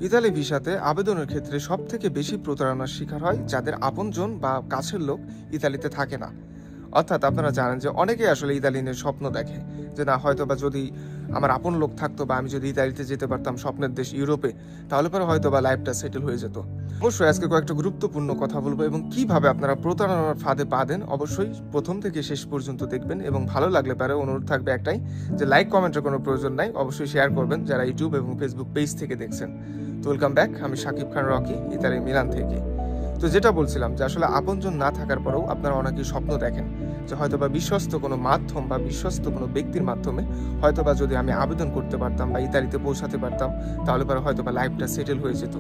Italy ভিসাতে আবেদনের ক্ষেত্রে সবথেকে বেশি প্রতারণার শিকার হয় যাদের আপনজন বা কাছের লোক ইতালিতে থাকে না। অর্থাৎ আপনারা জানেন যে অনেকেই আসলে ইতালি নিয়ে স্বপ্ন দেখে যে না হয়তো বা যদি আমার আপন লোক থাকতো বা আমি যদি ইতালিতে যেতে পারতাম স্বপ্নের দেশ ইউরোপে, তাহলে পরে হয়তো বা লাইফটা সেটেল হয়ে যেত। অবশ্যই আজকে কয়েকটা গুরুত্বপূর্ণ কথা বলবো এবং কিভাবে আপনারা প্রতারণার ফাঁদে পা দেন অবশ্যই প্রথম থেকে শেষ পর্যন্ত দেখবেন। এবং ভালো লাগলে পারে অনুরোধ থাকবে একটাই, যে লাইক কমেন্টের কোনো প্রয়োজন নাই, অবশ্যই শেয়ার করবেন যারা ইউটিউব এবং ফেসবুক পেজ থেকে দেখছেন। তো ওয়েলকাম ব্যাক, আমি শাকিব খান রকি, ইতালির মিলান থেকে। তো যেটা বলছিলাম যে আসলে আপনজন না থাকার পরেও আপনারা অনেকেই স্বপ্ন দেখেন যে হয়তোবা বিশ্বস্ত কোনো মাধ্যম বা বিশ্বস্ত কোনো ব্যক্তির মাধ্যমে হয়তোবা যদি আমি আবেদন করতে পারতাম বা ইতালিতে পৌঁছাতে পারতাম, তাহলে পরে হয়তোবা লাইফটা সেটেল হয়ে যেত।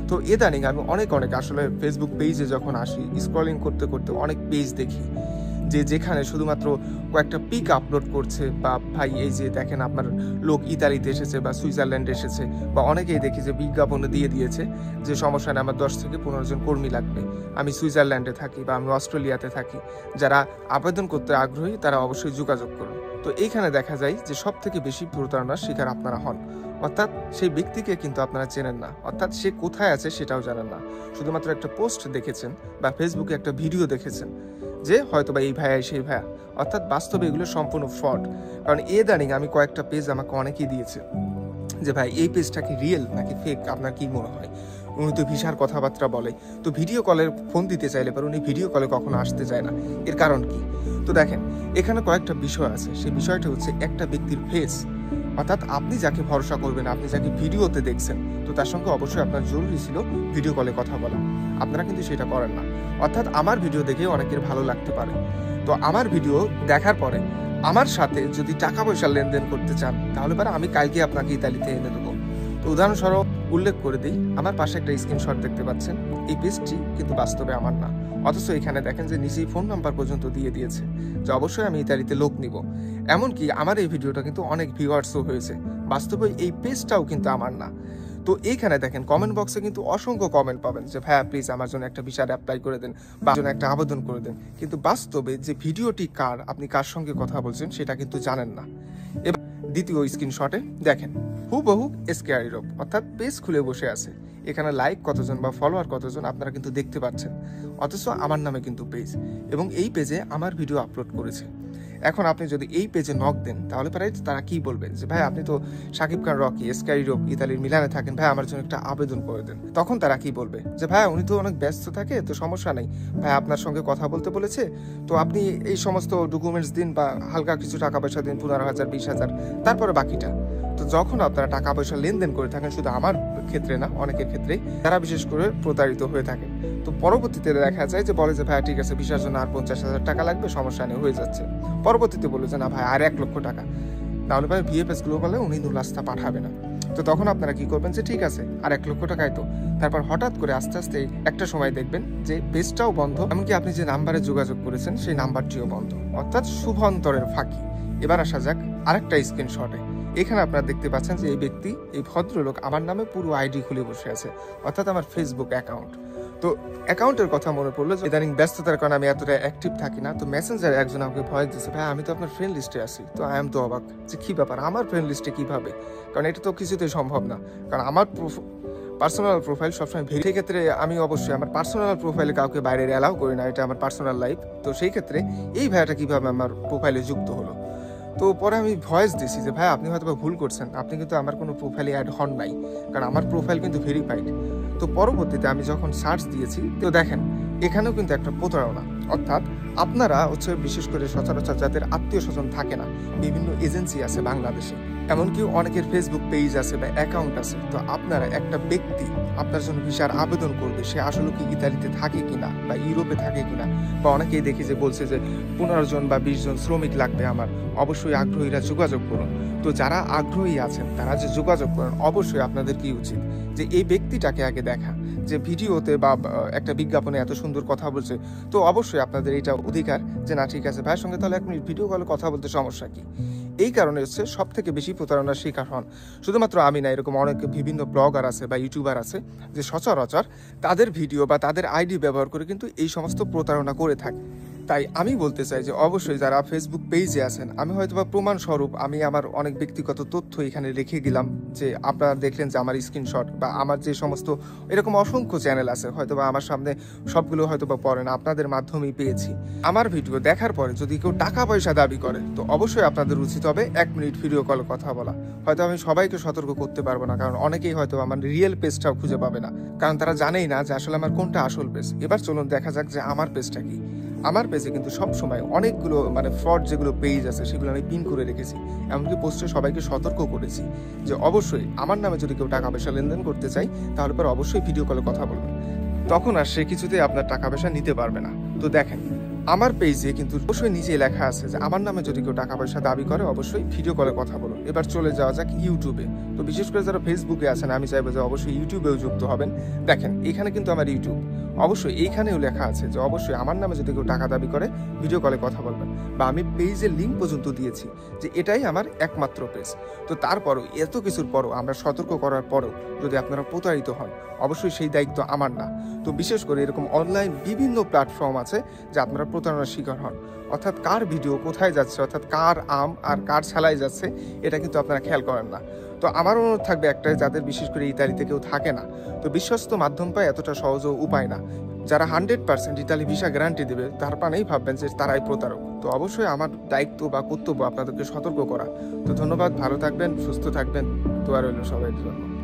তো ইদানিং আমি অনেক আসলে ফেসবুক পেজে যখন আসি, স্ক্রলিং করতে করতে অনেক পেজ দেখি যেখানে শুধুমাত্র কয়েকটা পিক আপলোড করছে, বা ভাই এই যে দেখেন আপনার লোক ইতালিতে এসেছে বা সুইজারল্যান্ডে এসেছে, বা অনেকেই দেখি যে বিজ্ঞাপনে দিয়ে দিয়েছে যে সমস্যা নেই, আমার 10 থেকে 15 জন কর্মী লাগবে, আমি সুইজারল্যান্ডে থাকি বা আমি অস্ট্রেলিয়াতে থাকি, যারা আবেদন করতে আগ্রহী তারা অবশ্যই যোগাযোগ করুন। তো এইখানে দেখা যায় যে সব থেকে বেশি প্রতারণার শিকার আপনারা হন। অর্থাৎ সেই ব্যক্তিকে কিন্তু আপনারা চেনেন না, অর্থাৎ সে কোথায় আছে সেটাও জানেন না, শুধুমাত্র একটা পোস্ট দেখেছেন বা ফেসবুকে একটা ভিডিও দেখেছেন যে হয়তো বা এই ভাইয়া সেই ভাইয়া, অর্থাৎ বাস্তবে এগুলো সম্পূর্ণ ফ্রড। কারণ দাঁড়িয়ে আমি কয়েকটা পেজ আমাকে অনেকেই দিয়েছে যে ভাই এই পেজটা কি রিয়েল নাকি ফেক, আপনার কি মনে হয়? উনি তো ভিসার কথাবার্তা বলে, তো ভিডিও কলের ফোন দিতে চাইলে পর উনি ভিডিও কলে কখনো আসতে চায় না, এর কারণ কি? তো দেখেন এখানে কয়েকটা বিষয় আছে, সেই বিষয়টা হচ্ছে একটা ব্যক্তির ফেস, অর্থাৎ আপনি যাকে ভরসা করবেন, আপনি যাকে ভিডিওতে দেখছেন, তো তার সঙ্গে অবশ্যই আপনার জরুরি ছিল ভিডিও কলে কথা বলা। আপনারা কিন্তু সেটা করেন না। অর্থাৎ আমার ভিডিও দেখে অনেকের ভালো লাগতে পারে, তো আমার ভিডিও দেখার পরে আমার সাথে যদি টাকা পয়সা লেনদেন করতে চান, তাহলে পরে আমি কালকে আপনাকে ইতালিতে এনে দেবো। তো উদাহরণস্বরূপ উল্লেখ করে দিই, আমার পাশে একটা স্ক্রিনশট দেখতে পাচ্ছেন, এই পেজটি কিন্তু বাস্তবে আমার না, অথচ এখানে দেখেন যে নিচেই ফোন নাম্বার পর্যন্ত দিয়ে দিয়েছে যে অবশ্যই আমি ইতালিতে লোক নিব। এমনকি আমার এই ভিডিওটা কিন্তু অনেক ভিউয়ার্সও হয়েছে, বাস্তবে এই পেজটাও কিন্তু আমার না। তো এইখানে দেখেন কমেন্ট বক্সে কিন্তু অসংখ্য কমেন্ট পাবেন যে ভাইয়া প্লিজ আমার জন্য একটা ভিসার অ্যাপ্লাই করে দেন বা জন্য একটা আবেদন করে দেন, কিন্তু বাস্তবে যে ভিডিওটি কার, আপনি কার সঙ্গে কথা বলছেন সেটা কিন্তু জানেন না। এবার দ্বিতীয় স্ক্রিনশটে দেখেন হুবহু এসকেআর ইউরোপ, অর্থাৎ পেজ খুলে বসে আছে, এখানে লাইক কতজন বা ফলোয়ার কতজন আপনারা কিন্তু দেখতে পাচ্ছেন, অথচ আমার নামে কিন্তু পেজ, এবং এই পেজে আমার ভিডিও আপলোড করেছে। এখন আপনি যদি এই পেজে নক দেন, তাহলে পরে তারা কি বলবে যে ভাই আপনি তো শাকিব খান রকি, এসকেআর ইউরোপ, ইতালির মিলানে থাকেন, ভাই আমার জন্য একটা আবেদন করে দেন। তখন তারা কি বলবে যে ভাই উনি তো অনেক ব্যস্ত থাকে, তো সমস্যা নেই, ভাই আপনার সঙ্গে কথা বলতে বলেছে, তো আপনি এই সমস্ত ডকুমেন্টস দিন বা হালকা কিছু টাকা পয়সা দিন, 15,000 20,000, তারপরে বাকিটা। তো যখন আপনারা টাকা পয়সা লেনদেন করে থাকেন, শুধু আমার ক্ষেত্রে না অনেকের ক্ষেত্রেই, তারা বিশেষ করে প্রতারিত হয়ে থাকে। তো পরবর্তীতে দেখা যায় যে বলে যে ভাই ঠিক আছে ভিসার জন্য আর 50,000 টাকা লাগবে, সমস্যা নেই হয়ে যাচ্ছে। পরবর্তীতে বলে যে না ভাই আর 1 লক্ষ টাকা, তাহলে ভাই ভিএফএস গ্লোবালে উনি নুলাস্তা পাঠাবে না। তো তখন আপনারা কি করবেন যে ঠিক আছে আর 1 লক্ষ টাকায় তো, তারপর হঠাৎ করে আস্তে আস্তে একটা সময় দেখবেন যে পেজটাও বন্ধ, এমনকি আপনি যে নাম্বারে যোগাযোগ করেছেন সেই নাম্বারটিও বন্ধ, অর্থাৎ শুভান্তরের ফাঁকি। এবার আসা যাক আরেকটা স্ক্রিনশটে, এখানে আপনারা দেখতে পাচ্ছেন যে এই ব্যক্তি, এই ভদ্রলোক আমার নামে পুরো আইডি খুলে বসে আছে, অর্থাৎ আমার ফেসবুক অ্যাকাউন্ট। তো অ্যাকাউন্টের কথা মনে পড়লো যে ইদানিং ব্যস্ততার কারণে আমি এতটা অ্যাক্টিভ থাকি না, তো মেসেঞ্জারে একজন আমাকে ভয়েস দিচ্ছে ভাই আমি তো আপনার ফ্রেন্ড লিস্টে আছি। তো আই এম তো অবাক যে কি ব্যাপার, আমার ফ্রেন্ড লিস্টে কিভাবে, কারণ এটা তো কিছুতেই সম্ভব না, কারণ আমার পার্সোনাল প্রোফাইল সবসময় সেই ক্ষেত্রে আমি অবশ্যই আমার পার্সোনাল প্রোফাইলে কাউকে বাইরে অ্যালাউ করি না, এটা আমার পার্সোনাল লাইফ। তো সেই ক্ষেত্রে এই ভাইয়াটা কিভাবে আমার প্রোফাইলে যুক্ত হলো? তো পরে আমি ভয়েস দিছি যে ভাই আপনি হয়তো ভুল করছেন, আপনি কিন্তু আমার কোনো প্রোফাইলে অ্যাড হন নাই, কারণ আমার প্রোফাইল কিন্তু ভেরিফাইড। তো পরবর্তীতে আমি যখন সার্চ দিয়েছি, তো দেখেন এখানেও কিন্তু একটা প্রতারণা। অর্থাৎ আপনারা হচ্ছে বিশেষ করে সচরাচর যাদের আত্মীয় স্বজন থাকে না, বিভিন্ন এজেন্সি আছে বাংলাদেশে, এমনকি অনেকের ফেসবুক পেজ আছে বা অ্যাকাউন্ট আছে, তো আপনারা একটা ব্যক্তি আপনার জন্য ভিসার আবেদন করবে, সে আসলে কি ইতালিতে থাকে কিনা বা ইউরোপে থাকে কিনা, বা অনেকেই দেখি যে বলছে যে 15 জন বা 20 জন শ্রমিক লাগবে আমার, অবশ্যই আগ্রহীরা যোগাযোগ করুন। তো যারা আগ্রহী আছেন তারা যে যোগাযোগ করেন, অবশ্যই আপনাদের কি উচিত যে এই ব্যক্তিটাকে আগে দেখা, যে ভিডিওতে বা একটা বিজ্ঞাপনে এত সুন্দর কথা বলছে, তো অবশ্যই আপনাদের এটা অধিকার যে না ঠিক আছে ভাইয়ের সঙ্গে তাহলে 1 মিনিট ভিডিও কলে কথা বলতে সমস্যা কি। এই কারণে হচ্ছে সব থেকে বেশি প্রতারণার শিকার হন শুধুমাত্র আমি না, এরকম অনেক বিভিন্ন ব্লগার আছে বা ইউটিউবার আছে যে সচরাচর তাদের ভিডিও বা তাদের আইডি ব্যবহার করে কিন্তু এই সমস্ত প্রতারণা করে থাকে। তাই আমি বলতে চাই যে অবশ্যই যারা ফেসবুক পেজে আছেন, আমি হয়তোবা প্রমাণস্বরূপ আমি আমার অনেক ব্যক্তিগত তথ্য এখানে রেখে গেলাম, যে আপনারা দেখলেন যে আমার স্ক্রিনশট বা আমার যে সমস্ত এরকম অসংখ্য চ্যানেল আছে, হয়তোবা আমার সামনে সবগুলো হয়তোবা পড়ে না, আপনাদের মাধ্যমেই পেয়েছি। আমার ভিডিও দেখার পরে যদি কেউ টাকা পয়সা দাবি করে, তো অবশ্যই আপনাদের উচিত হবে 1 মিনিট ভিডিও কলে কথা বলা। হয়তো আমি সবাইকে সতর্ক করতে পারবো না, কারণ অনেকেই হয়তো আমার রিয়েল পেজটাও খুঁজে পাবে না, কারণ তারা জানেই না যে আসলে আমার কোনটা আসল পেজ। এবার চলুন দেখা যাক যে আমার পেজটা কি। আমার পেজে কিন্তু সবসময় অনেকগুলো ফ্রড যেগুলো পেজ আছে সেগুলো আমি পিন করে রেখেছি, এমনকি পোস্টে সবাইকে সতর্ক করেছি যে অবশ্যই আমার নামে যদি কেউ টাকা পয়সা লেনদেন করতে চাই, তাহলে পর অবশ্যই ভিডিও কলে কথা বলবেন, তখন আর সে কিছুতেই আপনার টাকা পয়সা নিতে পারবে না। তো দেখেন আমার পেজে কিন্তু অবশ্যই নিচেই লেখা আছে যে আমার নামে যদি কেউ টাকা পয়সা দাবি করে অবশ্যই ভিডিও কলে কথা বলুন। এবার চলে যাওয়া যাক ইউটিউবে। তো বিশেষ করে যারা ফেসবুকে আছেন, আমি চাইবো যে অবশ্যই ইউটিউবেও যুক্ত হবেন। দেখেন এখানে কিন্তু আমার ইউটিউব, অবশ্যই এইখানেও লেখা আছে যে অবশ্যই আমার নামে যদি কেউ টাকা দাবি করে ভিডিও কলে কথা বলবেন, বা আমি পেজের লিঙ্ক পর্যন্ত দিয়েছি যে এটাই আমার একমাত্র পেজ। তো তারপরও এত কিছুর পরও, আমরা সতর্ক করার পরও যদি আপনারা প্রতারিত হন, অবশ্যই সেই দায়িত্ব আমার না। তো বিশেষ করে এরকম অনলাইন বিভিন্ন প্ল্যাটফর্ম আছে যে আপনারা প্রতারণার শিকার হন, অর্থাৎ কার ভিডিও কোথায় যাচ্ছে, অর্থাৎ কার আম আর কার ছালাই যাচ্ছে, এটা কিন্তু আপনারা খেয়াল করেন না। তো আমার অনুরোধ থাকবে একটাই, যাদের বিশেষ করে ইতালিতে কেউ থাকে না, তো বিশ্বস্ত মাধ্যম পায় এতটা সহজ উপায় না। যারা 100% ইতালি ভিসা গ্যারান্টি দেবে, তার পানেই ভাববেন যে তারাই প্রতারক। তো অবশ্যই আমার দায়িত্ব বা কর্তব্য আপনাদেরকে সতর্ক করা। তো ধন্যবাদ, ভালো থাকবেন, সুস্থ থাকবেন, দোয়া রইল সবাই জন্য।